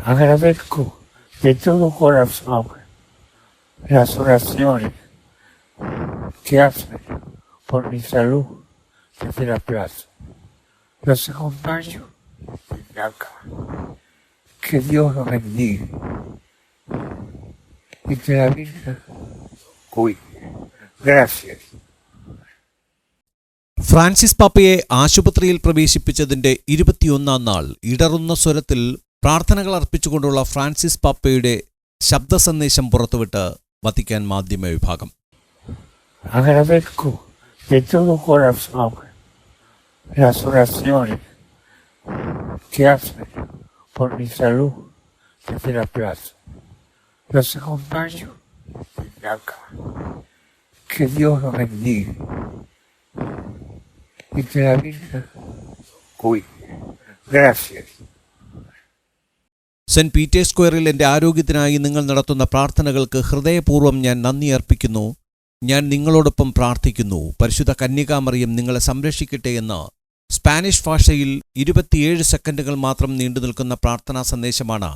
Agradezco de todo corazón las oraciones que hacen por mi salud desde la plaza. Los acompaño desde acá. Que Dios los bendiga y que la Virgen cuide. Gracias. Francis പാപ്പയെ ആശുപത്രിയിൽ പ്രവേശിപ്പിച്ചതിന്റെ 21-ാം നാൾ ഇടറുന്ന സ്വരത്തിൽ പ്രാർത്ഥനകൾ അർപ്പിച്ചുകൊണ്ടുള്ള Francis പാപ്പയുടെ ശബ്ദ സന്ദേശം പുറത്തുവിട്ട് Vatican മാധ്യമ വിഭാഗം. Agradezco de todo corazón las oraciones que hacen por mi salud desde la plaza. Los acompaño desde acá. Que Dios los bendiga y que la Virgen cuide. Gracias. Saint Peter's സ്ക്വയറിൽ എൻ്റെ ആരോഗ്യത്തിനായി നിങ്ങൾ നടത്തുന്ന പ്രാർത്ഥനകൾക്ക് ഹൃദയപൂർവ്വം ഞാൻ നന്ദി അർപ്പിക്കുന്നു. ഞാൻ നിങ്ങളോടൊപ്പം പ്രാർത്ഥിക്കുന്നു. പരിശുദ്ധ കന്യകാമറിയം നിങ്ങളെ സംരക്ഷിക്കട്ടെ എന്ന് സ്പാനിഷ് ഭാഷയിൽ 27 സെക്കൻഡുകൾ മാത്രം നീണ്ടുനിൽക്കുന്ന പ്രാർത്ഥനാ സന്ദേശമാണ്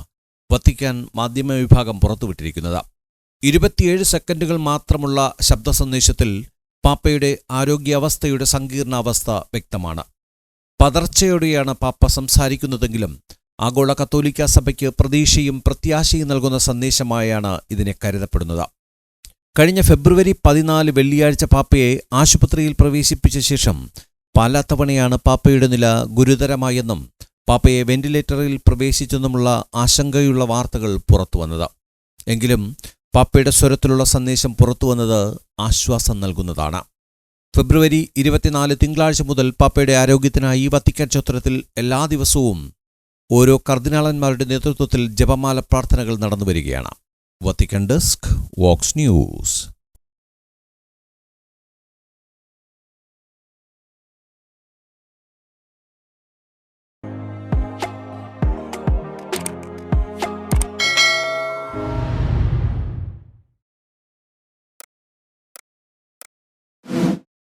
വത്തിക്കാൻ മാധ്യമ വിഭാഗം പുറത്തുവിട്ടിരിക്കുന്നത്. 27 സെക്കൻഡുകൾ മാത്രമുള്ള ശബ്ദ സന്ദേശത്തിൽ പാപ്പയുടെ ആരോഗ്യാവസ്ഥയുടെ സങ്കീർണാവസ്ഥ വ്യക്തമാണ്. പതർച്ചയോടെയാണ് പാപ്പ സംസാരിക്കുന്നതെങ്കിലും ആഗോള കത്തോലിക്ക സഭയ്ക്ക് പ്രതീക്ഷയും പ്രത്യാശയും നൽകുന്ന സന്ദേശമായാണ് ഇതിനെ കരുതപ്പെടുന്നത്. കഴിഞ്ഞ ഫെബ്രുവരി 14 വെള്ളിയാഴ്ച പാപ്പയെ ആശുപത്രിയിൽ പ്രവേശിപ്പിച്ച ശേഷം പല തവണയാണ് പാപ്പയുടെ നില ഗുരുതരമായെന്നും പാപ്പയെ വെന്റിലേറ്ററിൽ പ്രവേശിച്ചെന്നുമുള്ള ആശങ്കയുള്ള വാർത്തകൾ പുറത്തുവന്നത്. എങ്കിലും പാപ്പയുടെ സ്വരത്തിലുള്ള സന്ദേശം പുറത്തുവന്നത് ആശ്വാസം നൽകുന്നതാണ്. ഫെബ്രുവരി 24 തിങ്കളാഴ്ച മുതൽ പാപ്പയുടെ ആരോഗ്യത്തിനായി വത്തിക്കാൻ ചത്വരത്തിൽ എല്ലാ ദിവസവും ഓരോ കർദിനാളന്മാരുടെ നേതൃത്വത്തിൽ ജപമാല പ്രാർത്ഥനകൾ നടന്നുവരികയാണ്. Vatican desk, Vox news.